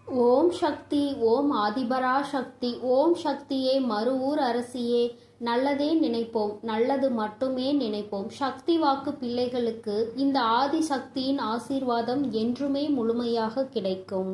ஓம் சக்தி, ஓம் ஆதிபரா சக்தி, ஓம் சக்தியே, மறுவூர் அரசியே, நல்லதே நினைப்போம், நல்லது மட்டுமே நினைப்போம். சக்தி வாக்கு பிள்ளைகளுக்கு இந்த ஆதி சக்தியின் ஆசீர்வாதம் என்றுமே முழுமையாக கிடைக்கும்.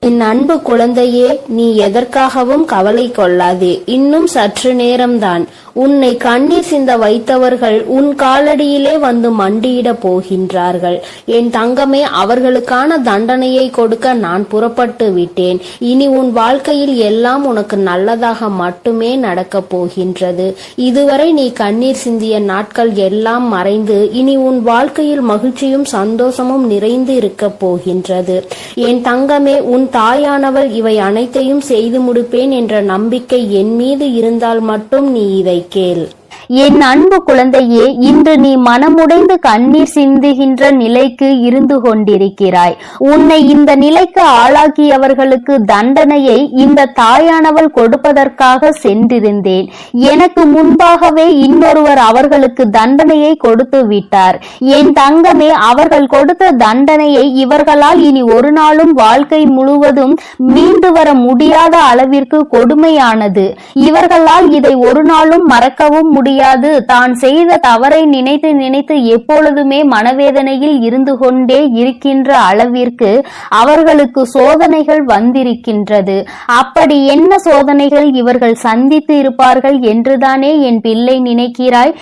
என் அன்பு குழந்தையே, நீ எதற்காகவும் கவலை கொள்ளாதே. இன்னும் சற்று நேரம்தான். உன்னை கண்ணீர் சிந்த வைத்தவர்கள் உன் காலடியிலே வந்து மண்டியிட போகின்றார்கள். என் தங்கமே, அவர்களுக்கான தண்டனையை கொடுக்க நான் புறப்பட்டு விட்டேன். இனி உன் வாழ்க்கையில் எல்லாம் உனக்கு நல்லதாக மட்டுமே நடக்கப் போகின்றது. இதுவரை நீ கண்ணீர் சிந்திய நாட்கள் எல்லாம் மறைந்து இனி உன் வாழ்க்கையில் மகிழ்ச்சியும் சந்தோஷமும் நிறைந்து இருக்கப் போகின்றது. என் தங்கமே, உன் தாயானவள் இவை அனைத்தையும் செய்து முடிப்பேன் என்ற நம்பிக்கை என் மீது இருந்தால் மட்டும் நீ இதை கேள். என் அன்பு குழந்தையே, இன்று நீ மனமுடைந்து கண்ணீர் சிந்துகின்ற நிலைக்கு இருந்து கொண்டிருக்கிறாய். உன்னை இந்த நிலைக்கு ஆளாக்கியவர்களுக்கு தண்டனையை இந்த தாயானவள் கொடுப்பதற்காக சென்றிருந்தேன். எனக்கு முன்பாகவே இன்னொருவர் அவர்களுக்கு தண்டனையை கொடுத்து விட்டார். என் தங்கமே, அவர்கள் கொடுத்த தண்டனையை இவர்களால் இனி ஒரு நாளும் வாழ்க்கை முழுவதும் மீண்டு வர முடியாத அளவிற்கு கொடுமையானது. இவர்களால் இதை ஒரு நாளும் மறக்கவும் முடியாது. தான் செய்த தவறை நினைத்து நினைத்து எப்பொழுதுமே மனவேதனையில் இருந்து கொண்டே இருக்கின்ற அளவிற்கு அவர்களுக்கு சோதனைகள் வந்திருக்கின்றது. அப்படி என்ன சோதனைகள் இவர்கள் சந்தித்து இருப்பார்கள் என்றுதானே என் பிள்ளை நினைக்கிறாய்?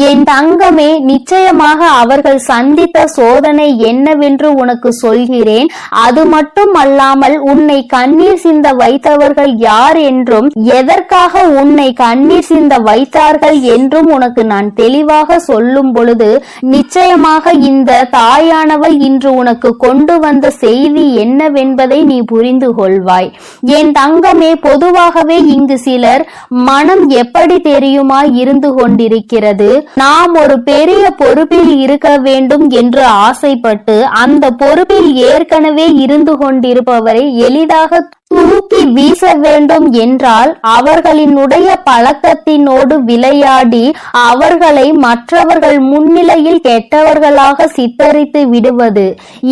என் தங்கமே, நிச்சயமாக அவர்கள் சந்தித்த சோதனை என்னவென்று உனக்கு சொல்கிறேன். அது மட்டும் அல்லாமல் உன்னை கண்ணீர் சிந்த வைத்தவர்கள் யார் என்றும் எதற்காக உன்னை கண்ணீர் சிந்த வைத்தார்கள் என்றும் உனக்கு நான் தெளிவாக சொல்லும் பொழுது நிச்சயமாக இந்த தாயானவள் இன்று உனக்கு கொண்டு வந்த செய்தி என்னவென்பதை நீ புரிந்து கொள்வாய். என் தங்கமே, பொதுவாகவே இங்கு சிலர் மனம் எப்படி தெரியுமா இருந்து கொண்டிருக்கிறது. நாம் ஒரு பெரிய பொறுப்பில் இருக்க வேண்டும் என்று ஆசைப்பட்டு அந்த பொறுப்பில் ஏற்கனவே இருந்து கொண்டிருப்பவரை எளிதாக தூக்கி வீச வேண்டும் என்றால் அவர்களினுடைய பழக்கத்தினோடு விளையாடி அவர்களை மற்றவர்கள் முன்னிலையில் கெட்டவர்களாக சித்தரித்து விடுவது.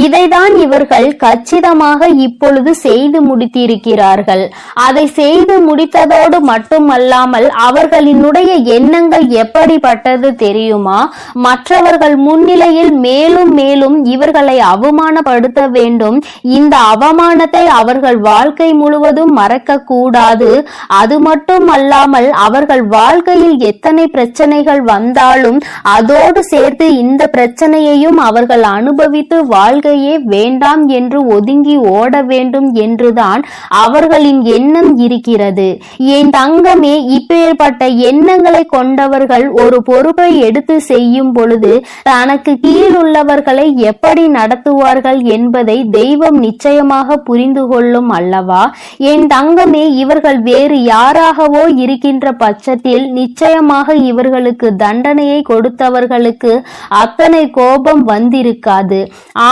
இதைதான் இவர்கள் கச்சிதமாக இப்பொழுது செய்து முடித்திருக்கிறார்கள். அதை செய்து முடித்ததோடு மட்டுமல்லாமல் அவர்களினுடைய எண்ணங்கள் எப்படிப்பட்டது தெரியுமா? மற்றவர்கள் முன்னிலையில் மேலும் மேலும் இவர்களை அவமானப்படுத்த வேண்டும். இந்த அவமானத்தை அவர்கள் வாழ்க்கை முழுவதும் மறக்க கூடாது. அது மட்டும் அல்லாமல் அவர்கள் வாழ்க்கையில் எத்தனை பிரச்சனைகள் வந்தாலும் அதோடு சேர்த்து இந்த பிரச்சனையையும் அவர்கள் அனுபவித்து வாழ்க்கையே வேண்டாம் என்று ஒதுங்கி ஓட வேண்டும் என்றுதான் அவர்களின் எண்ணம் இருக்கிறது. என் தங்கமே, இப்பேற்பட்ட எண்ணங்களை கொண்டவர்கள் ஒரு பொறுப்பை எடுத்து செய்யும் பொழுது தனக்கு கீழ் உள்ளவர்களை எப்படி நடத்துவார்கள் என்பதை தெய்வம் நிச்சயமாக புரிந்து கொள்ளும் அல்லவா? என் தங்கமே, இவர்கள் வேறு யாராகவோ இருக்கின்ற பட்சத்தில் நிச்சயமாக இவர்களுக்கு தண்டனையை கொடுத்தவர்களுக்கு அத்தனை கோபம் வந்திருக்காது.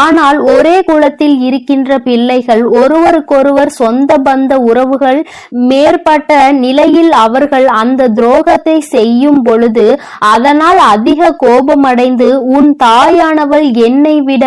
ஆனால் ஒரே குலத்தில் இருக்கின்ற பிள்ளைகள் ஒருவருக்கொருவர் சொந்த பந்த உறவுகள் மேற்பட்ட நிலையில் அவர்கள் அந்த துரோகத்தை செய்யும் பொழுது அதனால் அதிக கோபமடைந்து உன் தாயானவள் என்னை விட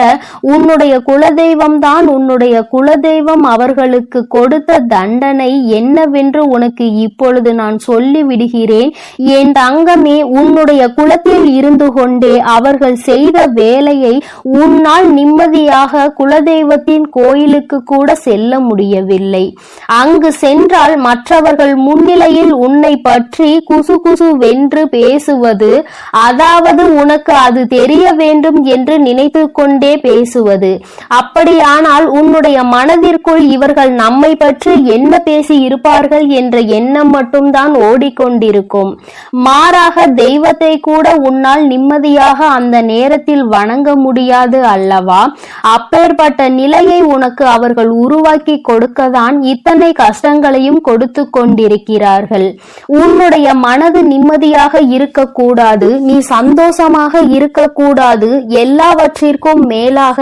உன்னுடைய குலதெய்வம் தான் உன்னுடைய குலதெய்வம் அவர்களுக்கு கொடுத்த தண்டனை என்னவென்று உனக்கு இப்பொழுது நான் சொல்லி விடுகிறேன். என் தங்கமே, உன்னுடைய குலத்தில் இருந்து கொண்டே அவர்கள் செய்த வேலையை உன்னால் நிம்மதியாக குலதெய்வத்தின் கோயிலுக்கு கூட செல்ல முடியவில்லை. அங்கு சென்றால் மற்றவர்கள் முன்னிலையில் உன்னை பற்றி குசு குசு வென்று பேசுவது, அதாவது உனக்கு அது தெரிய வேண்டும் என்று நினைத்து கொண்டே பேசுவது. அப்படியானால் உன்னுடைய மனதிற்குள் இவர்கள் நம்மை பற்றி என்ன பேசி இருப்பார்கள் என்ற எண்ணம் மட்டும்தான் ஓடிக்கொண்டிருக்கும். மாறாக தெய்வத்தை கூட உன்னால் நிம்மதியாக அந்த நேரத்தில் வணங்க முடியாது அல்லவா? அப்பேற்பட்ட நிலையை உனக்கு அவர்கள் உருவாக்கி கொடுக்கத்தான் இத்தனை கஷ்டங்களையும் கொடுத்து கொண்டிருக்கிறார்கள். உன்னுடைய மனது நிம்மதியாக இருக்கக்கூடாது, நீ சந்தோஷமாக இருக்கக்கூடாது. எல்லாவற்றிற்கும் மேலாக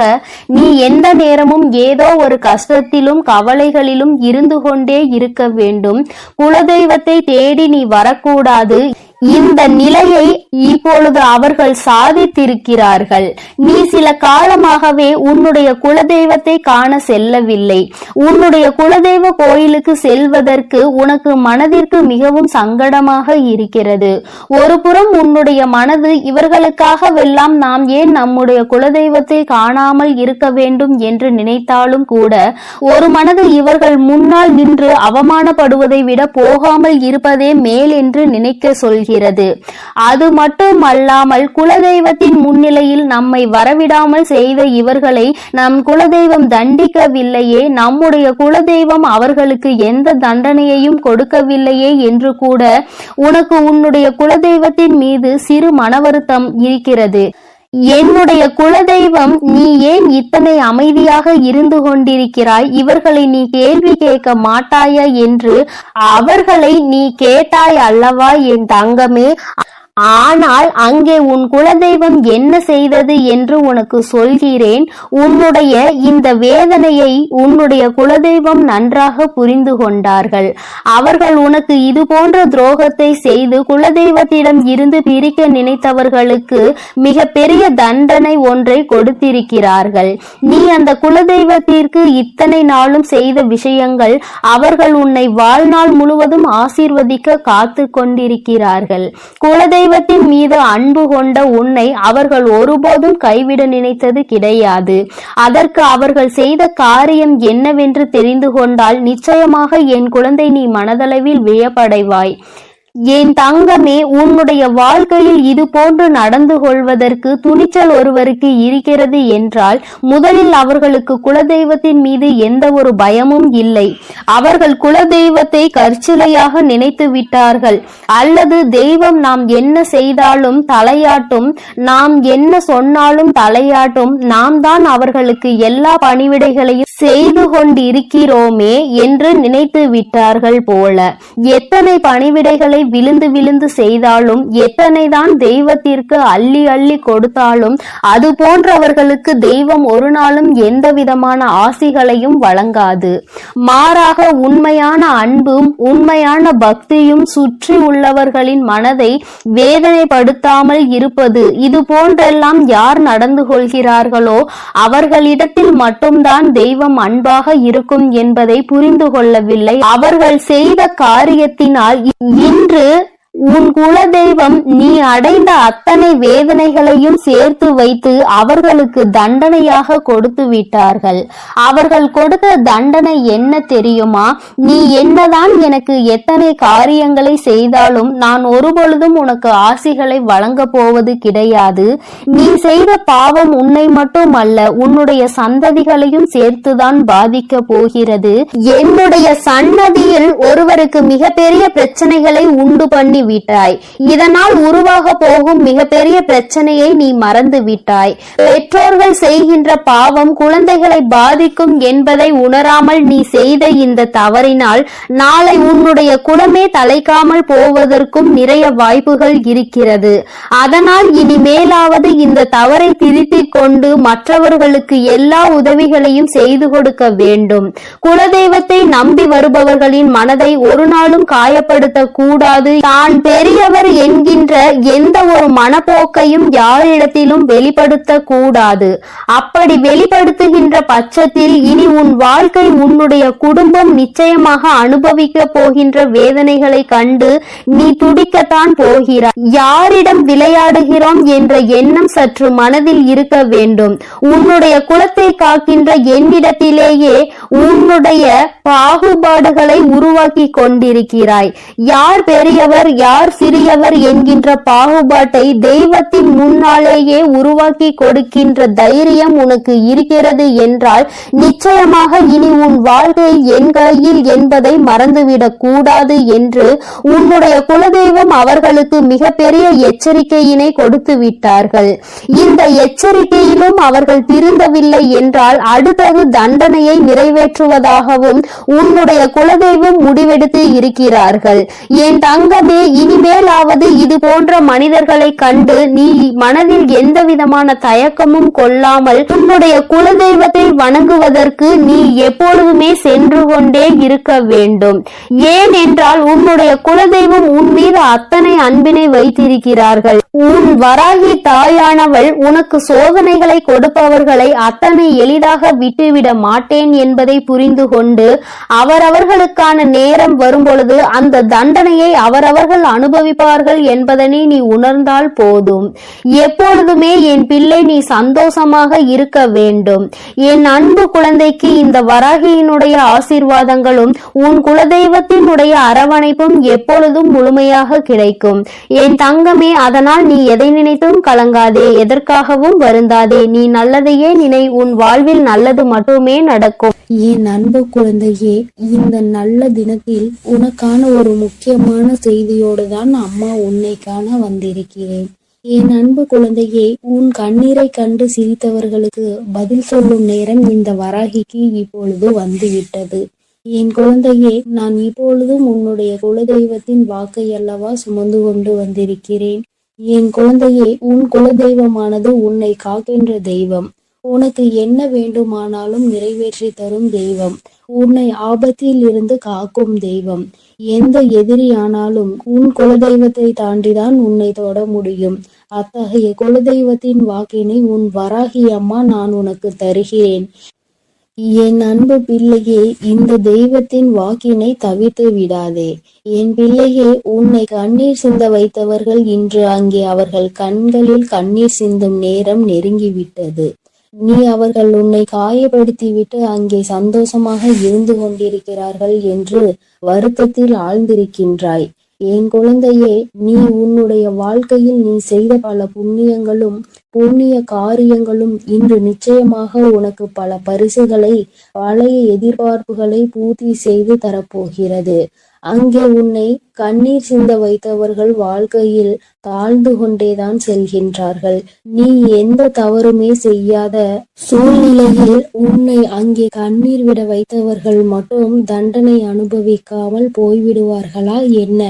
நீ எந்த நேரமும் ஏதோ ஒரு கஷ்டத்திலும் கவலைகளிலும் இருந்து கொண்டே இருக்க வேண்டும். குலதெய்வத்தை தேடி நீ வரக்கூடாது. இந்த நிலையை இப்பொழுது அவர்கள் சாதித்திருக்கிறார்கள். நீ சில காலமாகவே உன்னுடைய குலதெய்வத்தை காண செல்லவில்லை. உன்னுடைய குலதெய்வ கோயிலுக்கு செல்வதற்கு உனக்கு மனதிற்கு மிகவும் சங்கடமாக இருக்கிறது. ஒரு புறம் உன்னுடைய மனது இவர்களுக்காகவெல்லாம் நாம் ஏன் நம்முடைய குலதெய்வத்தை காணாமல் இருக்க வேண்டும் என்று நினைத்தாலும் கூட, ஒரு மனது இவர்கள் முன்னால் நின்று அவமானப்படுவதை விட போகாமல் இருப்பதே மேல் என்று நினைக்க சொல்கிறது. அது மட்டுமல்லாமல் குலதெய்வத்தின் முன்னிலையில் நம்மை வரவிடாமல் செய்த இவர்களை நம் குலதெய்வம் தண்டிக்கவில்லையே, நம்முடைய குலதெய்வம் அவர்களுக்கு எந்த தண்டனையையும் கொடுக்கவில்லையே என்று கூட உனக்கு உன்னுடைய குலதெய்வத்தின் மீது சிறு மனவருத்தம் இருக்கிறது. என்னுடைய குலதெய்வம், நீ ஏன் இத்தனை அமைதியாக இருந்து கொண்டிருக்கிறாய்? இவர்களை நீ கேள்வி கேட்க மாட்டாயா என்று அவர்களை நீ கேட்டாய் அல்லவா என் தங்கமே? ஆனால் அங்கே உன் குலதெய்வம் என்ன செய்தது என்று உனக்கு சொல்கிறேன். உன்னுடைய இந்த வேதனையை உன்னுடைய குலதெய்வம் நன்றாக புரிந்து கொண்டார்கள். அவர்கள் உனக்கு இது போன்ற துரோகத்தை செய்து குலதெய்வத்திடம் இருந்து பிரிக்க நினைத்தவர்களுக்கு மிக பெரிய தண்டனை ஒன்றை கொடுத்திருக்கிறார்கள். நீ அந்த குலதெய்வத்திற்கு இத்தனை நாளும் செய்த விஷயங்கள் அவர்கள் உன்னை வாழ்நாள் முழுவதும் ஆசீர்வதிக்க காத்து கொண்டிருக்கிறார்கள். குலதெய்வத்தின் மீது அன்பு கொண்ட உன்னை அவர்கள் ஒருபோதும் கைவிட நினைத்தது கிடையாது. அதற்கு அவர்கள் செய்த காரியம் என்னவென்று தெரிந்து கொண்டால் நிச்சயமாக என் குழந்தை, நீ மனதளவில் வியப்படைவாய். என் தங்கமே, உன்னுடைய வாழ்க்கையில் இது போன்று நடந்து கொள்வதற்கு துணிச்சல் ஒருவருக்கு இருக்கிறது என்றால் முதலில் அவர்களுக்கு குலதெய்வத்தின் மீது எந்த ஒரு பயமும் இல்லை. அவர்கள் குலதெய்வத்தை கற்சிலையாக நினைத்து விட்டார்கள். அல்லது தெய்வம் நாம் என்ன செய்தாலும் தலையாட்டும், நாம் என்ன சொன்னாலும் தலையாட்டும், நாம் தான் அவர்களுக்கு எல்லா பணிவிடைகளையும் செய்து கொண்டிருக்கிறோமே என்று நினைத்து விட்டார்கள் போல. எத்தனை பணிவிடைகளை விழுந்து விழுந்து செய்தாலும், எத்தனைதான் தெய்வத்திற்கு அள்ளி அள்ளி கொடுத்தாலும், அது போன்றவர்களுக்கு தெய்வம் ஒரு நாளும் எந்த விதமான ஆசிகளையும் வழங்காது. மாறாக உண்மையான அன்பும் உண்மையான பக்தியும் சுற்றி உள்ளவர்களின் மனதை வேதனைப்படுத்தாமல் இருப்பது. இது போன்றெல்லாம் யார் நடந்து கொள்கிறார்களோ அவர்களிடத்தில் மட்டும்தான் தெய்வம் அன்பாக இருக்கும் என்பதை புரிந்து கொள்ளவில்லை. அவர்கள் செய்த காரியத்தினால் இன்று உன் குலதெய்வம் நீ அடைந்த அத்தனை வேதனைகளையும் சேர்த்து வைத்து அவர்களுக்கு தண்டனையாக கொடுத்து விட்டார்கள். அவர்கள் கொடுத்த தண்டனை என்ன தெரியுமா? நீ என்னதான் எனக்கு எத்தனை காரியங்களை செய்தாலும் நான் ஒருபொழுதும் உனக்கு ஆசிகளை வழங்க போவது கிடையாது. நீ செய்த பாவம் உன்னை மட்டுமல்ல, உன்னுடைய சந்ததிகளையும் சேர்த்துதான் பாதிக்க போகிறது. என்னுடைய சன்னதியில் ஒருவருக்கு மிகப்பெரிய பிரச்சனைகளை உண்டு பண்ணி விட்டாய். இதனால் உருவாக போகும் மிகப்பெரிய பிரச்சனையை நீ மறந்து விட்டாய். பெற்றோர்கள் செய்கின்ற பாவம் குழந்தைகளை பாதிக்கும் என்பதை உணராமல் நீ செய்த இந்த தவறினால் நாளை உன்னுடைய குலமே தலைக்காமல் போவதற்கும் நிறைய வாய்ப்புகள் இருக்கிறது. அதனால் இனிமேலாவது இந்த தவறை திருத்திக் கொண்டு மற்றவர்களுக்கு எல்லா உதவிகளையும் செய்து கொடுக்க வேண்டும். குலதெய்வத்தை நம்பி வருபவர்களின் மனதை ஒரு நாளும் காயப்படுத்த கூடாது. தான் பெரியவர் என்கின்ற எந்த ஒரு மனப்போக்கையும் யாரிடத்திலும் வெளிப்படுத்த கூடாது. அப்படி வெளிப்படுத்துகின்ற பட்சத்தில் இனி உன் வாழ்க்கை, உன்னுடைய குடும்பம் நிச்சயமாக அனுபவிக்க போகின்ற வேதனைகளை கண்டு நீ துடிக்கத்தான் போகிறாய். யாரிடம் விளையாடுகிறோம் என்ற எண்ணம் சற்று மனதில் இருக்க வேண்டும். உன்னுடைய குலத்தை காக்கின்ற என்னிடத்திலேயே உன்னுடைய பாகுபாடுகளை உருவாக்கி கொண்டிருக்கிறாய். யார் பெரியவர் யார் சிறியவர் என்கின்ற பாகுபாட்டை தெய்வத்தின் முன்னாலேயே உருவாக்கி கொடுக்கின்ற தைரியம் உனக்கு இருக்கிறது என்றால் நிச்சயமாக இனி உன் வாழ்க்கை என் கையில் என்பதை மறந்துவிடக் கூடாது என்று உன்னுடைய குலதெய்வம் அவர்களுக்கு மிகப்பெரிய எச்சரிக்கையினை கொடுத்து விட்டார்கள். இந்த எச்சரிக்கையிலும் அவர்கள் திருந்தவில்லை என்றால் அடுத்தது தண்டனையை நிறைவேற்றுவதாகவும் உன்னுடைய குலதெய்வம் முடிவெடுத்து இருக்கிறார்கள். என் தங்கமே, இனிமேலாவது இது போன்ற மனிதர்களை கண்டு நீ மனதில் எந்த விதமான தயக்கமும் கொள்ளாமல் உன்னுடைய குலதெய்வத்தை வணங்குவதற்கு நீ எப்பொழுதுமே சென்று கொண்டே இருக்க வேண்டும். ஏனென்றால் உன்னுடைய குலதெய்வம் உன் மீது அத்தனை அன்பினை வைத்திருக்கிறார்கள். உன் வராகி தாயானவள் உனக்கு சோதனைகளை கொடுப்பவர்களை அத்தனை எளிதாக விட்டுவிட மாட்டேன் என்பதை புரிந்து கொண்டு அவரவர்களுக்கான நேரம் வரும்பொழுது அந்த தண்டனையை அவரவர்கள் அனுபவிப்பார்கள் என்பதனை நீ உணர்ந்தால் போதும். எப்பொழுதுமே என் பிள்ளை நீ சந்தோஷமாக இருக்க வேண்டும். என் அன்பு குழந்தைக்கு இந்த வராகியினுடைய ஆசீர்வாதங்களும் உன் குலதெய்வத்தினுடைய அரவணைப்பும் எப்பொழுதும் முழுமையாக கிடைக்கும். என் தங்கமே, அதனால் நீ எதை நினைத்தும் கலங்காதே, எதற்காகவும் வருந்தாதே. நீ நல்லதையே நினை, உன் வாழ்வில் நல்லது மட்டுமே நடக்கும். என் அன்பு குழந்தையே, இந்த நல்ல தினத்தில் உனக்கான ஒரு முக்கியமான செய்தியோடு தான் அம்மா உன்னை காண வந்திருக்கிறேன். என் அன்பு குழந்தையே, உன் கண்ணீரை கண்டு சிரித்தவர்களுக்கு பதில் சொல்லும் நேரம் இந்த வராகிக்கு இப்பொழுது வந்துவிட்டது. என் குழந்தையே, நான் இப்பொழுதும் உன்னுடைய குலதெய்வத்தின் வாக்கை அல்லவா சுமந்து கொண்டு வந்திருக்கிறேன். என் குழந்தையே, உன் குலதெய்வமானது உன்னை காக்கின்ற தெய்வம். உனக்கு என்ன வேண்டுமானாலும் நிறைவேற்றி தரும் தெய்வம். உன்னை ஆபத்தில் இருந்து காக்கும் தெய்வம். எந்த எதிரியானாலும் உன் குலதெய்வத்தை தாண்டிதான் உன்னை தொட முடியும். அத்தகைய குலதெய்வத்தின் வாக்கினை உன் வராகி அம்மா நான் உனக்கு தருகிறேன். என் அன்பு பிள்ளையே, இந்த தெய்வத்தின் வாக்கினை தவிர்த்து விடாதே. என் பிள்ளையே, உன்னை கண்ணீர் சிந்த வைத்தவர்கள் இன்று அங்கே அவர்கள் கண்களில் கண்ணீர் சிந்தும் நேரம் நெருங்கிவிட்டது. நீ அவர்கள் உன்னை காயப்படுத்திவிட்டு அங்கே சந்தோஷமாக இருந்து கொண்டிருக்கிறார்கள் என்று வருத்தத்தில் ஆழ்ந்திருக்கின்றாய். என் குழந்தையே, நீ உன்னுடைய வாழ்க்கையில் நீ செய்த பல புண்ணிய காரியங்களும் இன்று நிச்சயமாக உனக்கு பல பரிசுகளை, பழைய எதிர்பார்ப்புகளை பூர்த்தி செய்து தரப்போகிறது. அங்கே உன்னை கண்ணீர் சிந்த வைத்தவர்கள் வாழ்க்கையில் தாழ்ந்து கொண்டேதான் செல்கின்றார்கள். நீ எந்த தவறுமே செய்யாத சூழ்நிலையில் உன்னை அங்கே கண்ணீர் விட வைத்தவர்கள் மட்டும் தண்டனை அனுபவிக்காமல் போய்விடுவார்களா என்ன?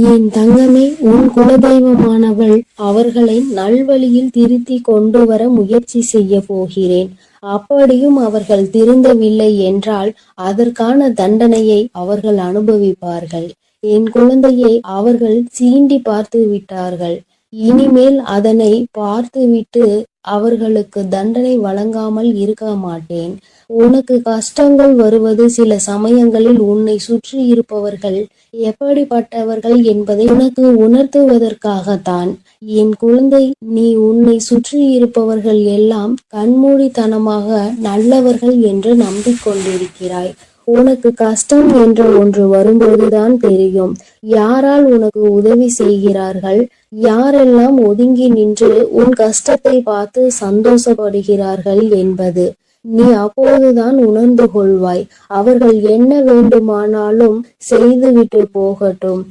என் தங்கமே, உன் குலதெய்வமானவள் அவர்களை நல்வழியில் திருத்தி கொண்டு வர முயற்சி செய்ய போகிறேன். அப்படியும் அவர்கள் திருந்தவில்லை என்றால் அதற்கான தண்டனையை அவர்கள் அனுபவிப்பார்கள். என் குழந்தையை அவர்கள் சீண்டி பார்த்து விட்டார்கள். இனிமேல் அதனை பார்த்துவிட்டு அவர்களுக்கு தண்டனை வழங்காமல் இருக்க மாட்டேன். உனக்கு கஷ்டங்கள் வருவது சில சமயங்களில் உன்னை சுற்றி இருப்பவர்கள் எப்படிப்பட்டவர்கள் என்பதை உனக்கு உணர்த்துவதற்காகத்தான். என் குழந்தை, நீ உன்னை சுற்றி இருப்பவர்கள் எல்லாம் கண்மூடித்தனமாக நல்லவர்கள் என்று நம்பிக்கொண்டிருக்கிறாய். உனக்கு கஷ்டம் என்ற ஒன்று வரும்போதுதான் தெரியும் யாரால் உனக்கு உதவி செய்கிறார்கள், யாரெல்லாம் ஒதுங்கி நின்று உன் கஷ்டத்தை பார்த்து சந்தோஷப்படுகிறார்கள் என்பது. நீ அப்போதுதான் உணர்ந்து கொள்வாய். அவர்கள் என்ன வேண்டுமானாலும் செய்துவிட்டு போகட்டும்.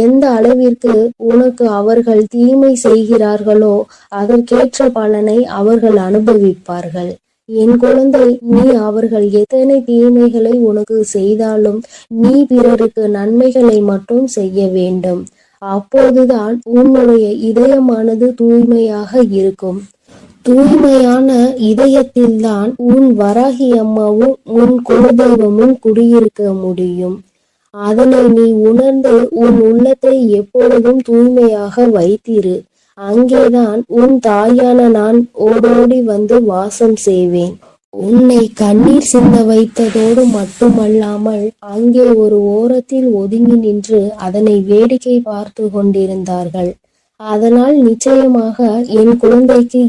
எந்த அளவிற்கு உனக்கு அவர்கள் தீமை செய்கிறார்களோ அதற்கேற்ற பலனை அவர்கள் அனுபவிப்பார்கள். என் குழந்தை, நீ அவர்கள் எத்தனை தீமைகளை உனக்கு செய்தாலும் நீ பிறருக்கு நன்மைகளை மட்டும் செய்ய வேண்டும். அப்போதுதான் உன்னுடைய இதயமானது தூய்மையாக இருக்கும். தூய்மையான இதயத்தில்தான் உன் வராகி அம்மாவும் உன் குலதெய்வமும் குடியிருக்க முடியும். அதனை நீ உணர்ந்து உன் உள்ளத்தை எப்பொழுதும் தூய்மையாக வைத்திரு. அங்கேதான் உன் தாயான நான் ஓடோடி வந்து வாசம் செய்வேன். உன்னை கண்ணீர் சிந்த வைத்ததோடு மட்டுமல்லாமல் அங்கே ஒரு ஓரத்தில் ஒதுங்கி நின்று அதனை வேடிக்கை பார்த்து கொண்டிருந்தார்கள். அதனால் நிச்சயமாக என் குழந்தைக்கு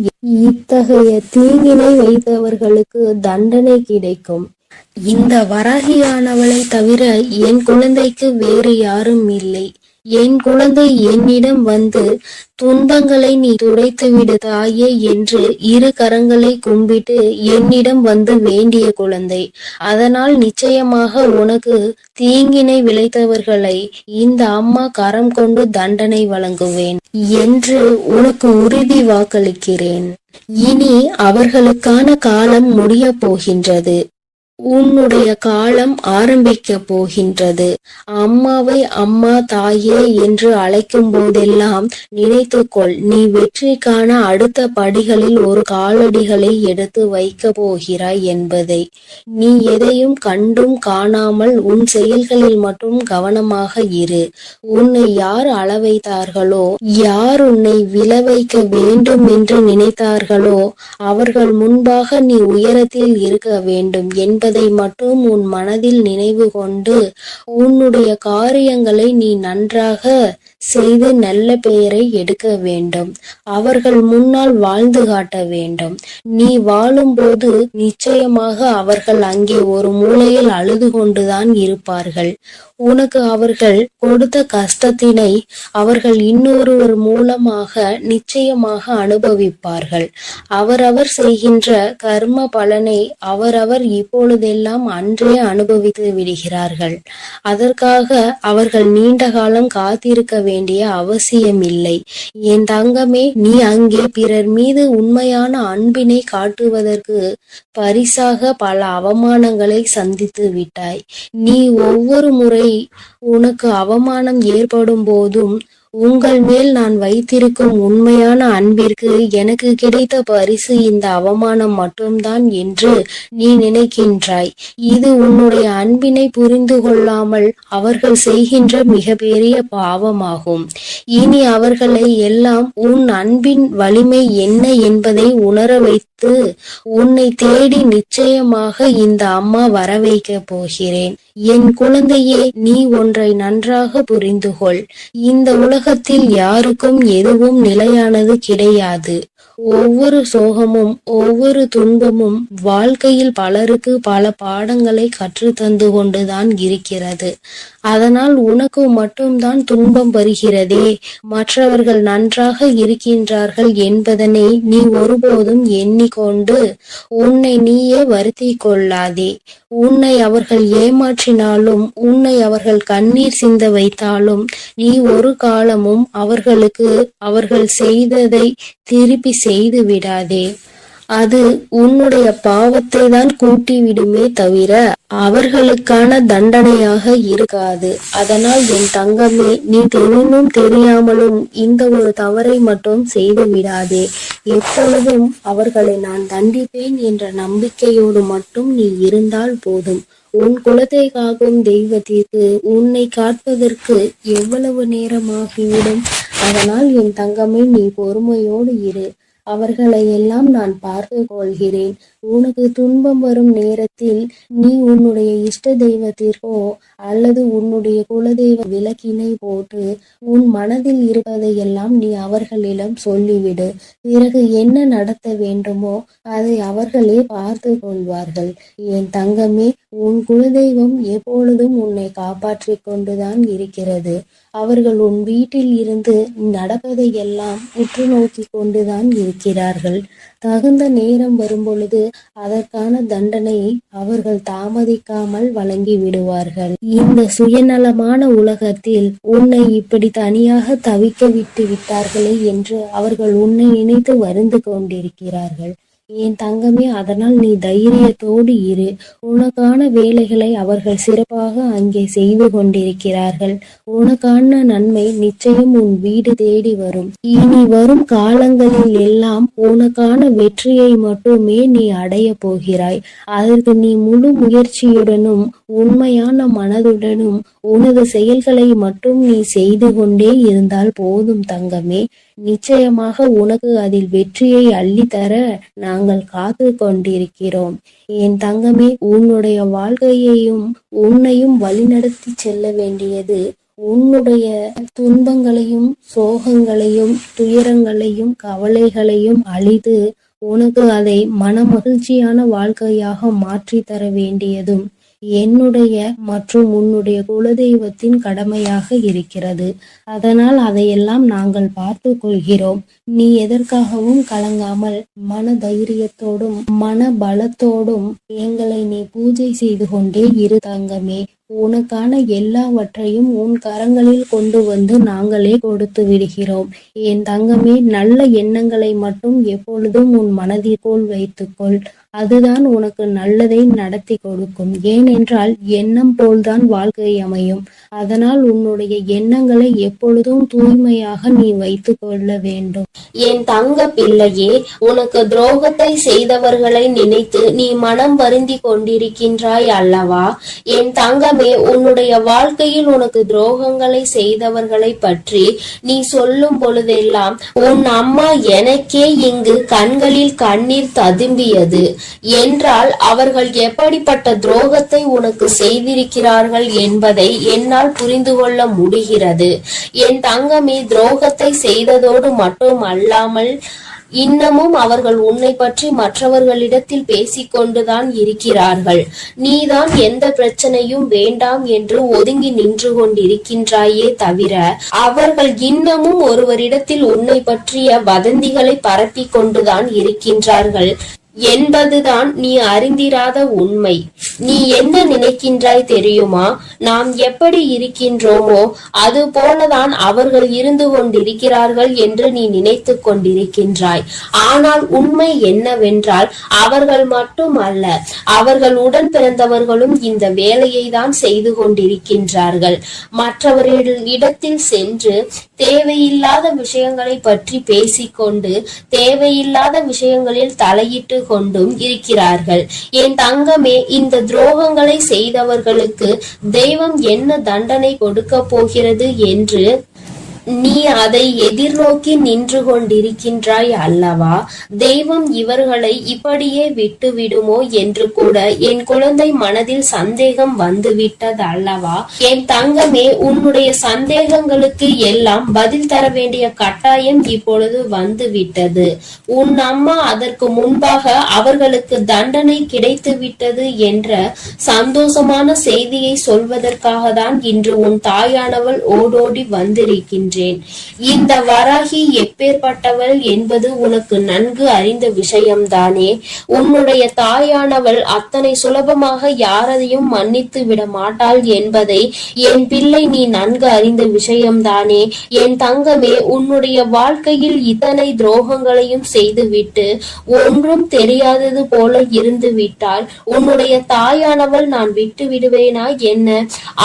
இத்தகைய தீங்கினை வைத்தவர்களுக்கு தண்டனை கிடைக்கும். இந்த வராகியானவளை தவிர என் குழந்தைக்கு வேறு யாரும் இல்லை. என் குழந்தை என்னிடம் வந்து துன்பங்களை நீ துடைத்துவிடு தாயே என்று இரு கரங்களை கும்பிட்டு என்னிடம் வந்து வேண்டிய குழந்தை. அதனால் நிச்சயமாக உனக்கு தீங்கினை விளைத்தவர்களை இந்த அம்மா கரம் கொண்டு தண்டனை வழங்குவேன் என்று உனக்கு உறுதி வாக்களிக்கிறேன். இனி அவர்களுக்கான காலம் முடிய போகின்றது. உன்னுடைய காலம் ஆரம்பிக்க போகின்றது. அம்மாவை அம்மா, தாயே என்று அழைக்கும் போதெல்லாம் நினைத்துக்கொள், நீ வெற்றிக்கான அடுத்த படிகளில் ஒரு காலடிகளை எடுத்து வைக்க போகிறாய் என்பதை. நீ எதையும் கண்டும் காணாமல் உன் செயல்களில் மட்டும் கவனமாக இரு. உன்னை யார் அளவைத்தார்களோ, யார் உன்னை விழ வைக்க வேண்டும் என்று நினைத்தார்களோ, அவர்கள் முன்பாக நீ உயரத்தில் இருக்க வேண்டும் என்பதை மட்டும் உன் மனதில் நினைவு கொண்டு உன்னுடைய காரியங்களை நீ நன்றாக செய்து நல்ல பெயரை எடுக்க வேண்டும். அவர்கள் முன்னால் வாழ்ந்து காட்ட வேண்டும். நீ வாழும்போது நிச்சயமாக அவர்கள் அங்கே ஒரு மூலையில் அழுது கொண்டுதான் இருப்பார்கள். உனக்கு அவர்கள் கொடுத்த கஷ்டத்தினை அவர்கள் இன்னொருவர் மூலமாக நிச்சயமாக அனுபவிப்பார்கள். அவரவர் செய்கின்ற கர்ம பலனை அவரவர் இப்பொழுதெல்லாம் அன்றே அனுபவித்து விடுகிறார்கள். அதற்காக அவர்கள் நீண்ட காலம் காத்திருக்க வேண்டிய அவசியம் இல்லை. என் தங்கமே, நீ அங்கே பிறர் மீது உண்மையான அன்பினை காட்டுவதற்கு பரிசாக பல அவமானங்களை சந்தித்து விட்டாய். நீ ஒவ்வொரு முறை உனக்கு அவமானம் ஏற்படும் போதும் உங்கள் மேல் நான் வைத்திருக்கும் உண்மையான அன்பிற்கு எனக்கு கிடைத்த பரிசு இந்த அவமானம் மட்டும்தான் என்று நீ நினைக்கின்றாய். இது உன்னுடைய அன்பினை புரிந்து கொள்ளாமல் அவர்கள் செய்கின்ற மிகப்பெரிய பாவமாகும். இனி அவர்களை எல்லாம் உன் அன்பின் வலிமை என்ன என்பதை உணர வைத்து உன்னை தேடி நிச்சயமாக இந்த அம்மா வர வைக்க போகிறேன். என் குழந்தையே, நீ ஒன்றை நன்றாக புரிந்து கொள். இந்த உலகத்தில் யாருக்கும் எதுவும் நிலையானது கிடையாது. ஒவ்வொரு சோகமும் ஒவ்வொரு துன்பமும் வாழ்க்கையில் பலருக்கு பல பாடங்களை கற்றுத்தந்து கொண்டுதான் இருக்கிறது. அதனால் உனக்கு மட்டும்தான் துன்பம் வருகிறதே, மற்றவர்கள் நன்றாக இருக்கின்றார்கள் என்பதனை நீ ஒருபோதும் எண்ணிக்கொண்டு உன்னை நீயே வருத்தி கொள்ளாதே. உன்னை அவர்கள் ஏமாற்றினாலும், உன்னை அவர்கள் கண்ணீர் சிந்த வைத்தாலும், நீ ஒரு காலமும் அவர்களுக்கு அவர்கள் செய்ததை திருப்பி செய்து விடாதே. அது உன்னுடைய பாவத்தை தான் கூட்டி விடுமே தவிர அவர்களுக்கான தண்டனையாக இருக்காது. அதனால் என் தங்கமே, நீ தெரிந்தும் தெரியாமலும் இந்த ஒரு தவறை மட்டும் செய்து விடாதே. எப்பொழுதும் அவர்களை நான் தண்டிப்பேன் என்ற நம்பிக்கையோடு மட்டும் நீ இருந்தால் போதும். உன் குலத்தை காக்கும் தெய்வத்திற்கு உன்னை காப்பதற்கு எவ்வளவு நேரமாகிவிடும். அதனால் என் தங்கமே, நீ பொறுமையோடு இரு. அவர்களை எல்லாம் நான் பார்த்து கொள்கிறேன். உனக்கு துன்பம் வரும் நேரத்தில் நீ உன்னுடைய இஷ்ட தெய்வத்திற்கோ அல்லது உன்னுடைய குலதெய்வ விளக்கினை போட்டு உன் மனதில் இருப்பதையெல்லாம் நீ அவர்களிடம் சொல்லிவிடு. பிறகு என்ன நடத்த வேண்டுமோ அதை அவர்களே பார்த்து கொள்வார்கள். என் தங்கமே, உன் குலதெய்வம் எப்பொழுதும் உன்னை காப்பாற்றி கொண்டுதான் இருக்கிறது. அவர்கள் உன் வீட்டில் இருந்து நடப்பதையெல்லாம் உற்று நோக்கி கொண்டுதான் இருக்கிறார்கள். தகுந்த நேரம் வரும்பொழுது அதற்கான தண்டனையை அவர்கள் தாமதிக்காமல் வழங்கி விடுவார்கள். இந்த சுயநலமான உலகத்தில் உன்னை இப்படி தனியாக தவிக்க விட்டு விட்டார்களே என்று அவர்கள் உன்னை நினைத்து வருந்து கொண்டிருக்கிறார்கள். என் தங்கமே, அதனால் நீ தைரியத்தோடு இரு. உனக்கான வேலைகளை அவர்கள் சிறப்பாக அங்கே செய்து கொண்டிருக்கிறார்கள். உனக்கான நன்மை நிச்சயம் உன் வீடு தேடி வரும். இனி வரும் காலங்களில் எல்லாம் உனக்கான வெற்றியை மட்டுமே நீ அடைய போகிறாய். அதற்கு நீ முழு முயற்சியுடனும் உண்மையான மனதுடனும் உனது செயல்களை மட்டும் நீ செய்து கொண்டே இருந்தால் போதும் தங்கமே. நிச்சயமாக உனக்கு அதில் வெற்றியை அள்ளித்தர நாங்கள் காத்து கொண்டிருக்கிறோம். என் தங்கமே, உன்னுடைய வாழ்க்கையையும் உன்னையும் வழிநடத்தி செல்ல வேண்டியது உன்னுடைய துன்பங்களையும் சோகங்களையும் துயரங்களையும் கவலைகளையும் அழித்து உனக்கு அதை மன மகிழ்ச்சியான வாழ்க்கையாக மாற்றி தர வேண்டியதும் என்னுடைய மற்றும் உன்னுடைய குலதெய்வத்தின் கடமையாக இருக்கிறது. அதனால் அதையெல்லாம் நாங்கள் பார்த்து கொள்கிறோம். நீ எதற்காகவும் கலங்காமல் மன தைரியத்தோடும் மன பலத்தோடும் எங்களை நீ பூஜை செய்து கொண்டே இரு தங்கமே. உனக்கான எல்லாவற்றையும் உன் கரங்களில் கொண்டு வந்து நாங்களே கொடுத்து விடுகிறோம். என் தங்கமே, நல்ல எண்ணங்களை மட்டும் எப்பொழுதும் உன் மனதிற்குள் வைத்துக்கொள். அதுதான் உனக்கு நல்லதை நடத்தி கொடுக்கும். ஏனென்றால் எண்ணம் போல்தான் வாழ்க்கை அமையும். அதனால் உன்னுடைய எண்ணங்களை எப்பொழுதும் தூய்மையாக நீ வைத்துக் கொள்ள வேண்டும். என் தங்க பிள்ளையே, உனக்கு துரோகத்தை செய்தவர்களை நினைத்து நீ மனம் வருந்தி கொண்டிருக்கின்றாய் அல்லவா? என் தங்கமே, உன்னுடைய வாழ்க்கையில் உனக்கு துரோகங்களை செய்தவர்களை பற்றி நீ சொல்லும் பொழுதெல்லாம் உன் அம்மா எனக்கே இங்கு கண்களில் கண்ணீர் ததும்பியது. என்றால் அவர்கள் எப்படிப்பட்ட துரோகத்தை உனக்கு செய்திருக்கிறார்கள் என்பதை என்னால் புரிந்து கொள்ள முடிகிறது. என் தங்கமே, துரோகத்தை செய்ததோடு மட்டும் அல்லாமல் இன்னமும் அவர்கள் உன்னை பற்றி மற்றவர்களிடத்தில் பேசிக்கொண்டுதான் இருக்கிறார்கள். நீதான் எந்த பிரச்சனையும் வேண்டாம் என்று ஒதுங்கி நின்று கொண்டிருக்கின்றாயே தவிர அவர்கள் இன்னமும் ஒருவரிடத்தில் உன்னை பற்றிய வதந்திகளை பரப்பி கொண்டுதான் இருக்கின்றார்கள் என்பதுதான் நீ அறிந்திராத உண்மை. நீ என்ன நினைக்கின்றாய் தெரியுமா? நாம் எப்படி இருக்கின்றோமோ அது போலதான் அவர்கள் இருந்து கொண்டிருக்கிறார்கள் என்று நீ நினைத்து கொண்டிருக்கின்றாய். ஆனால் உண்மை என்னவென்றால் அவர்கள் மட்டும் அல்ல, அவர்கள் உடன் பிறந்தவர்களும் இந்த வேலையை தான் செய்து கொண்டிருக்கின்றார்கள். மற்றவர்களிடத்தில் சென்று தேவையில்லாத விஷயங்களை பற்றி பேசிக்கொண்டு தேவையில்லாத விஷயங்களில் தலையிட்டு கொண்டும் இருக்கிறார்கள். என் தங்கமே, இந்த துரோகங்களை செய்தவர்களுக்கு தெய்வம் என்ன தண்டனை கொடுக்க போகிறது என்று நீ அதை எதிர்நோக்கி நின்று கொண்டிருக்கின்றாய் அல்லவா? தெய்வம் இவர்களை இப்படியே விட்டு விடுமோ என்று கூட என் குழந்தை மனதில் சந்தேகம் வந்துவிட்டது அல்லவா? என் தங்கமே, உன்னுடைய சந்தேகங்களுக்கு எல்லாம் பதில் தர வேண்டிய கட்டாயம் இப்பொழுது வந்துவிட்டது. உன் அம்மா அதற்கு முன்பாக அவர்களுக்கு தண்டனை கிடைத்து விட்டது என்ற சந்தோஷமான செய்தியை சொல்வதற்காக தான் இன்று உன் தாயானவள் ஓடோடி வந்திருக்கின்றேன். இந்த வராகி எப்பேற்பட்டவள் என்பது உனக்கு நன்கு அறிந்த விஷயம்தானே. உன்னுடைய தாயானவள் அத்தனை சுலபமாக யாரையும் மன்னித்து விட மாட்டாள் என்பதை என் பிள்ளை நீ நன்கு அறிந்த விஷயம்தானே. என் தங்கமே, உன்னுடைய வாழ்க்கையில் இத்தனை துரோகங்களையும் செய்துவிட்டு ஒன்றும் தெரியாதது போல இருந்து விட்டால் உன்னுடைய தாயானவள் நான் விட்டு விடுவேனா என்ன?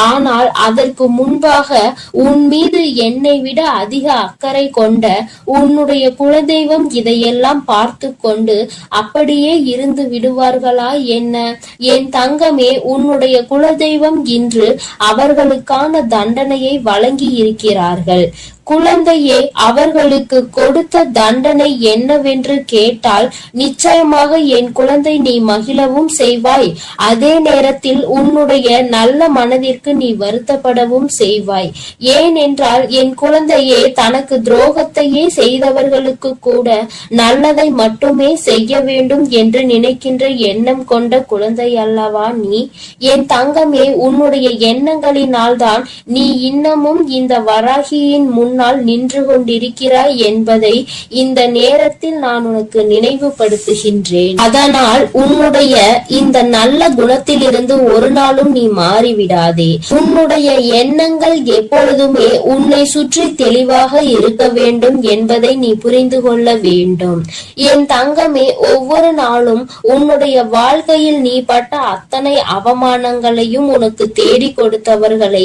ஆனால் அதற்கு முன்பாக உன் மீது என்னை விட அதிக அக்கறை கொண்ட உன்னுடைய குலதெய்வம் இதையெல்லாம் பார்த்து கொண்டு அப்படியே இருந்து விடுவார்களா என்ன? என் தங்கமே, உன்னுடைய குலதெய்வம் இன்று அவர்களுக்கான தண்டனையை வழங்கி இருக்கிறார்கள். குழந்தையே, அவர்களுக்கு கொடுத்த தண்டனை என்னவென்று கேட்டால் நிச்சயமாக என் குழந்தை நீ மகிழவும் செய்வாய். அதே நேரத்தில் உன்னுடைய நல்ல மனதிற்கு நீ வருத்தப்படவும் செய்வாய். ஏனென்றால் என் குழந்தையே, தனக்கு துரோகத்தையே செய்தவர்களுக்கு கூட நல்லதை மட்டுமே செய்ய வேண்டும் என்று நினைக்கின்ற எண்ணம் கொண்ட குழந்தை அல்லவா நீ? என் தங்கமே, உன்னுடைய எண்ணங்களினால் தான் நீ இன்னமும் இந்த வராகியின் முன்னால் நின்று கொண்டிருக்கிறாய் என்பதை இந்த நேரத்தில் நான் உனக்கு நினைவுபடுத்துகின்றேன். அதனால் உன்னுடைய இந்த நல்ல குணத்திலிருந்து ஒரு நாளும் நீ மாறிவிடாதே. உன்னுடைய எண்ணங்கள் எப்பொழுதுமே உன்னை சுற்றி தெளிவாக இருக்க வேண்டும் என்பதை நீ புரிந்து கொள்ள வேண்டும். என் தங்கமே, ஒவ்வொரு நாளும் உன்னுடைய வாழ்க்கையில் நீ பட்ட அத்தனை அவமானங்களையும் உனக்கு தேடி கொடுத்தவர்களை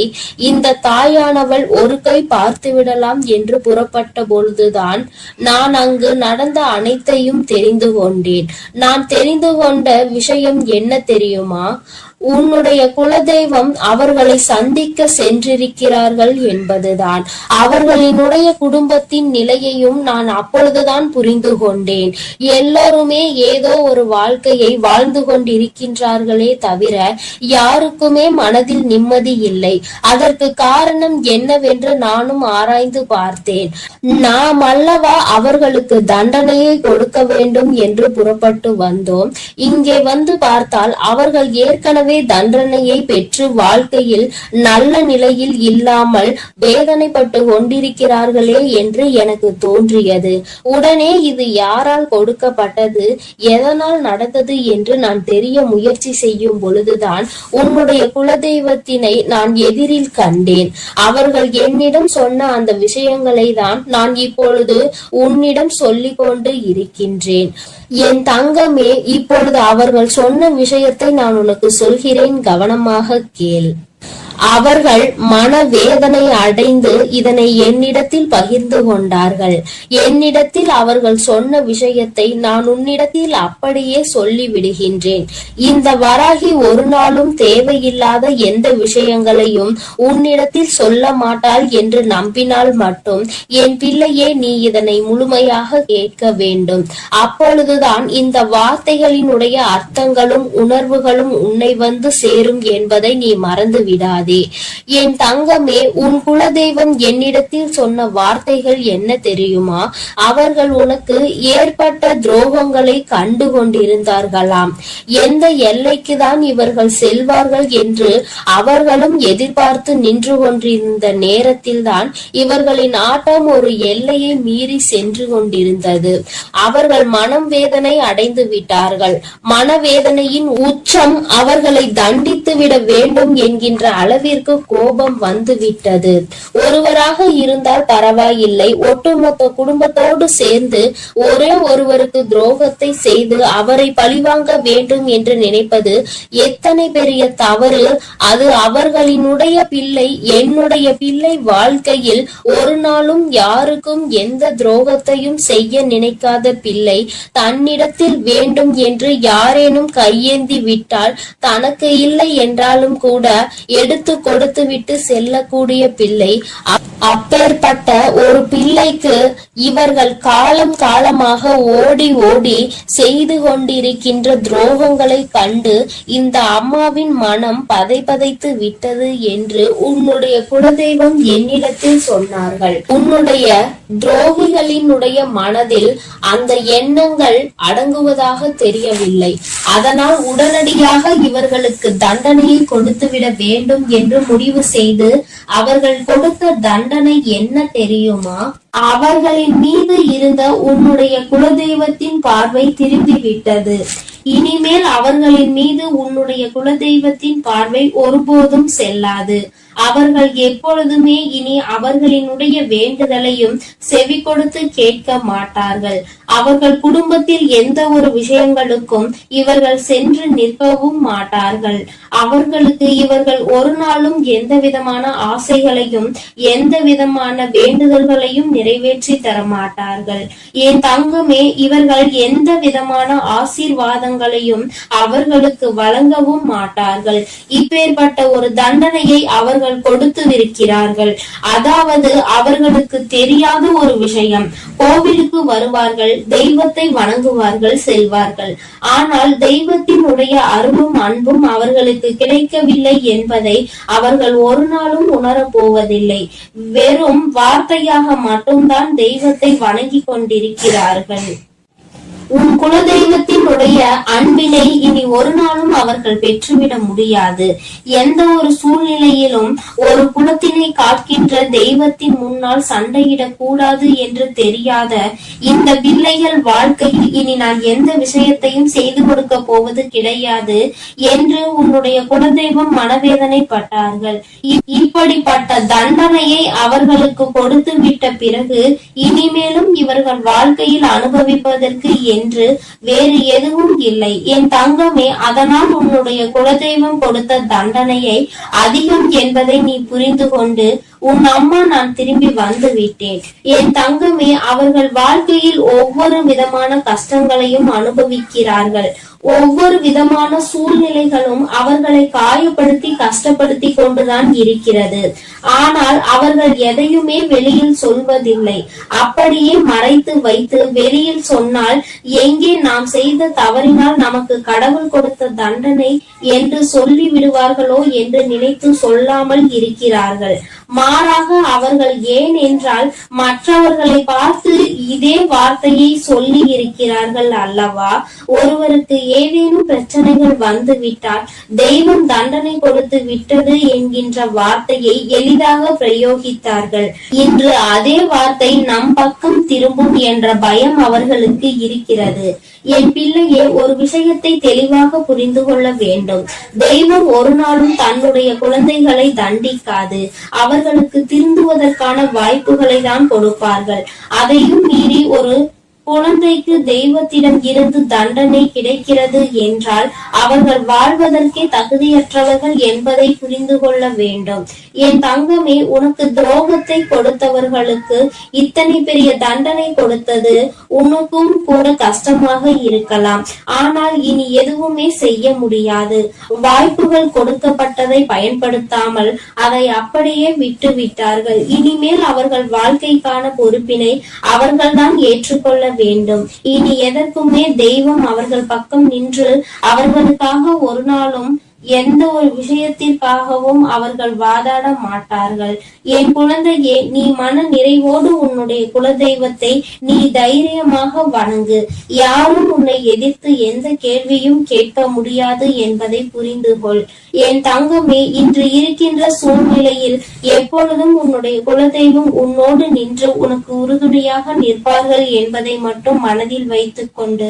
இந்த தாயானவள் ஒரு கை பார்த்துவிட என்று புறப்பட்ட பொழுதுதான் நான் அங்கு நடந்த அனைத்தையும் தெரிந்து கொண்டேன். நான் தெரிந்து கொண்ட விஷயம் என்ன தெரியுமா? உன்னுடைய குலதெய்வம் அவர்களை சந்திக்க சென்றிருக்கிறார்கள் என்பதுதான். அவர்களினுடைய குடும்பத்தின் நிலையையும் நான் அப்பொழுதுதான் புரிந்து கொண்டேன். எல்லோருமே ஏதோ ஒரு வாழ்க்கையை வாழ்ந்து கொண்டிருக்கின்றார்களே தவிர யாருக்குமே மனதில் நிம்மதி இல்லை. அதற்கு காரணம் என்னவென்று நானும் ஆராய்ந்து பார்த்தேன். நாம் அல்லவா அவர்களுக்கு தண்டனையை கொடுக்க வேண்டும் என்று புறப்பட்டு வந்தோம். இங்கே வந்து பார்த்தால் அவர்கள் ஏற்கனவே தண்டனையை பெற்று வாழ்க்கையில் நல்ல நிலையில் இல்லாமல் வேதனைப்பட்டு கொண்டிருக்கிறார்களே என்று எனக்கு தோன்றியது. உடனே இது யாரால் கொடுக்கப்பட்டது, எதனால் நடந்தது என்று நான் தெரிய முயற்சி செய்யும் பொழுதுதான் உன்னுடைய குலதெய்வத்தினை நான் எதிரில் கண்டேன். அவர்கள் என்னிடம் சொன்ன அந்த விஷயங்களை தான் நான் இப்பொழுது உன்னிடம் சொல்லிக் கொண்டு இருக்கின்றேன். என் தங்கமே, இப்பொழுது அவர்கள் சொன்ன விஷயத்தை நான் உனக்கு சொல்கிறேன், கவனமாக கேள். அவர்கள் மனவேதனை அடைந்து இதனை என்னிடத்தில் பகிர்ந்து கொண்டார்கள். என்னிடத்தில் அவர்கள் சொன்ன விஷயத்தை நான் உன்னிடத்தில் அப்படியே சொல்லி விடுகின்றேன். இந்த வராகி ஒரு நாளும் தேவையில்லாத எந்த விஷயங்களையும் உன்னிடத்தில் சொல்ல மாட்டாள் என்று நம்பினால் மட்டும் என் பிள்ளையே, நீ இதனை முழுமையாக கேட்க வேண்டும். அப்பொழுதுதான் இந்த வார்த்தைகளினுடைய அர்த்தங்களும் உணர்வுகளும் உன்னை வந்து சேரும் என்பதை நீ மறந்து விடாதே. என் தங்கமே, உன் குலதெய்வம் என்னிடத்தில் சொன்ன வார்த்தைகள் என்ன தெரியுமா? அவர்கள் உனக்கு ஏற்பட்ட துரோகங்களை கண்டு கொண்டிருந்தார்களாம். எந்த எல்லைக்கு தான் இவர்கள் செல்வார்கள் என்று அவர்களும் எதிர்பார்த்து நின்று கொண்டிருந்த நேரத்தில் தான் இவர்களின் ஆட்டம் ஒரு எல்லையை மீறி சென்று கொண்டிருந்தது. அவர்கள் மனம் வேதனை அடைந்து விட்டார்கள். மனவேதனையின் உச்சம் அவர்களை தண்டித்து விட வேண்டும் என்கின்ற அளவிற்கு கோபம் வந்து விட்டது. ஒருவராக இருந்தால் பரவாயில்லை, ஒட்டுமொத்த குடும்பத்தோடு சேர்ந்து ஒரே ஒருவருக்கு துரோகத்தை செய்து அவரை பழிவாங்க வேண்டும் என்று நினைப்பது எத்தனை பெரிய தவறு. அது அவர்களினுடைய பிள்ளை. என்னுடைய பிள்ளை வாழ்க்கையில் ஒரு நாளும் யாருக்கும் எந்த துரோகத்தையும் செய்ய நினைக்காத பிள்ளை தன்னிடத்தில் வேண்டும் என்று யாரேனும் கையேந்தி விட்டால் தனக்கு இல்லை என்றாலும் கூட எடுத்து கொடுத்து விட்டு செல்லக்கூடிய பிள்ளை. அப்பேற்பட்ட ஒரு பிள்ளைக்கு இவர்கள் காலம் காலமாக ஓடி ஓடி செய்து கொண்டிருக்கின்ற துரோகங்களை கண்டு இந்த அம்மாவின் மனம் பதைத்து விட்டது என்று உன்னுடைய குலதெய்வம் என்னிடத்தில் சொன்னார்கள். உன்னுடைய துரோகிகளினுடைய மனதில் அந்த எண்ணங்கள் அடங்குவதாக தெரியவில்லை. அதனால் உடனடியாக இவர்களுக்கு தண்டனையை கொடுத்துவிட வேண்டும் என்று முடிவு செய்து அவர்கள் கொடுத்த தண்டனை என்ன தெரியுமா? அவர்களின் மீது இருந்த உன்னுடைய குலதெய்வத்தின் பார்வை திரும்பி விட்டது. இனிமேல் அவர்களின் மீது உன்னுடைய குலதெய்வத்தின் பார்வை ஒருபோதும் செல்லாது. அவர்கள் எப்பொழுதுமே இனி அவர்களினுடைய வேண்டுதலையும் செவி கொடுத்து கேட்க மாட்டார்கள். அவர்கள் குடும்பத்தில் எந்த ஒரு விஷயங்களுக்கும் இவர்கள் சென்று நிற்கவும் மாட்டார்கள். அவர்களுக்கு இவர்கள் ஒரு நாளும் எந்த விதமான ஆசைகளையும் எந்த விதமான வேண்டுதல்களையும் நிறைவேற்றி தர மாட்டார்கள். என் தங்கமே, இவர்கள் எந்த விதமான ஆசீர்வாதங்களையும் அவர்களுக்கு வழங்கவும் மாட்டார்கள். இப்பேற்பட்ட ஒரு தண்டனையை அவர்கள் கொடுத்திருக்கிறார்கள். அதாவது அவர்களுக்கு தெரியாத ஒரு விஷயம். கோவிலுக்கு வருவார்கள், தெய்வத்தை வணங்குவார்கள், செல்வார்கள். ஆனால் தெய்வத்தினுடைய அருளும் அன்பும் அவர்களுக்கு கிடைக்கவில்லை என்பதை அவர்கள் ஒரு நாளும் உணரப் போவதில்லை. வெறும் வார்த்தையாக மட்டும்தான் தெய்வத்தை வணங்கி கொண்டிருக்கிறார்கள். உன் குலதெய்வத்தினுடைய அன்பினை இனி ஒரு நாளும் அவர்கள் பெற்றுவிட முடியாது. எந்த ஒரு சூழ்நிலையிலும் ஒரு குலத்தினை காக்கின்ற தெய்வத்தின் முன்னால் சண்டையிடக் கூடாது என்று தெரியாத இந்த பிள்ளைகள் வாழ்க்கையில் இனி நான் எந்த விஷயத்தையும் செய்து கொடுக்க போவது கிடையாது என்று உன்னுடைய குலதெய்வம் மனவேதனைப்பட்டார்கள். இப்படிப்பட்ட தண்டனையை அவர்களுக்கு கொடுத்து விட்ட பிறகு இனிமேலும் இவர்கள் வாழ்க்கையில் அனுபவிப்பதற்கு என்று வேறு எதுவும் இல்லை. என் தங்கமே, அதனால் உன்னுடைய குலதெய்வம் கொடுத்த தண்டனையை அதிகம் என்பதை நீ புரிந்து கொண்டு உன் அம்மா நான் திரும்பி வந்து விட்டேன். என் தங்கமே, அவர்கள் வாழ்க்கையில் ஒவ்வொரு விதமான கஷ்டங்களையும் அனுபவிக்கிறார்கள். ஒவ்வொரு விதமான சூழ்நிலைகளும் அவர்களை காயப்படுத்தி கஷ்டப்படுத்தி கொண்டுதான் இருக்கிறது. ஆனால் அவர்கள் எதையுமே வெளியில் சொல்வதில்லை. அப்படியே மறைத்து வைத்து வெளியில் சொன்னால் எங்கே நாம் செய்த தவறினால் நமக்கு கடவுள் கொடுத்த தண்டனை என்று சொல்லி விடுவார்களோ என்று நினைத்து சொல்லாமல் இருக்கிறார்கள். மாறாக அவர்கள் ஏன் என்றால் மற்றவர்களை பார்த்து இதே வார்த்தையை சொல்லி இருக்கிறார்கள் அல்லவா? ஒருவருக்கு ஏதேனும் பிரச்சனைகள் வந்து விட்டால் தெய்வம் தண்டனை கொடுத்து விட்டது என்கின்ற வார்த்தையை எளிதாக பிரயோகித்தார்கள். இன்று அதே வார்த்தை நம் பக்கம் திரும்பும் என்ற பயம் அவர்களுக்கு இருக்கிறது. என் பிள்ளையே, ஒரு விஷயத்தை தெளிவாக புரிந்து கொள்ள வேண்டும். தெய்வம் ஒரு நாளும் தன்னுடைய குழந்தைகளை தண்டிக்காது. அவர்களுக்கு திருந்துவதற்கான வாய்ப்புகளை தான் கொடுப்பார்கள். அதையும் மீறி ஒரு குழந்தைக்கு தெய்வத்திடம் இருந்து தண்டனை கிடைக்கிறது என்றால் அவர்கள் வாழ்வதற்கே தகுதியற்றவர்கள் என்பதை புரிந்து கொள்ள வேண்டும். என் தங்கமே, உனக்கு துரோகத்தை கொடுத்தவர்களுக்கு இத்தனை பெரிய தண்டனை கொடுத்தது உனக்கும் கூட கஷ்டமாக இருக்கலாம். ஆனால் இனி எதுவுமே செய்ய முடியாது. வாய்ப்புகள் கொடுக்கப்பட்டதை பயன்படுத்தாமல் அதை அப்படியே விட்டு விட்டார்கள். இனிமேல் அவர்கள் வாழ்க்கைக்கான பொறுப்பினை அவர்கள்தான் ஏற்றுக்கொள்ள வேண்டும். இனி எதற்குமே தெய்வம் அவர்கள் பக்கம் நின்று அவர்களுக்காக ஒரு நாளும் எந்த ஒரு விஷயத்திற்காகவும் அவர்கள் வாதாட மாட்டார்கள். என் குழந்தையே, நீ மன நிறைவோடு உன்னுடைய குலதெய்வத்தை நீ தைரியமாக வணங்கு. யாரும் உன்னை எதிர்த்து எந்த கேள்வியும் கேட்க முடியாது என்பதை புரிந்து கொள். என் தங்கமே, இன்று இருக்கின்ற சூழ்நிலையில் எப்பொழுதும் உன்னுடைய குலதெய்வம் உன்னோடு நின்று உனக்கு உறுதுணையாக நிற்பார்கள் என்பதை மட்டும் மனதில் வைத்துக் கொண்டு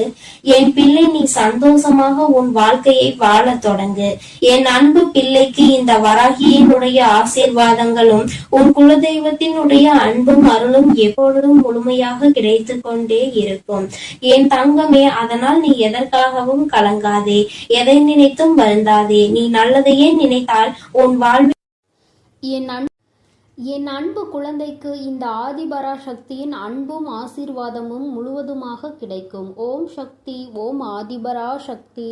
என் பிள்ளை, நீ சந்தோஷமாக உன் வாழ்க்கையை வாழ தொடங்கு. என் அன்பு பிள்ளைக்கு இந்த வராகியினுடைய ஆசீர்வாதங்களும் உன் குலதெய்வத்தினுடைய அன்பும் அருளும் எப்பொழுதும் முழுமையாக கிடைத்து கொண்டே இருக்கும். என் தங்கமே, அதனால் நீ எதற்காகவும் கலங்காதே, எதை நினைத்தும் வருந்தாதே. நீ நல்லதையே நினைத்தால் உன் வாழ்வில் என் அன்பு குழந்தைக்கு இந்த ஆதிபரா சக்தியின் அன்பும் ஆசீர்வாதமும் முழுவதுமாக கிடைக்கும். ஓம் சக்தி, ஓம் ஆதிபரா சக்தி.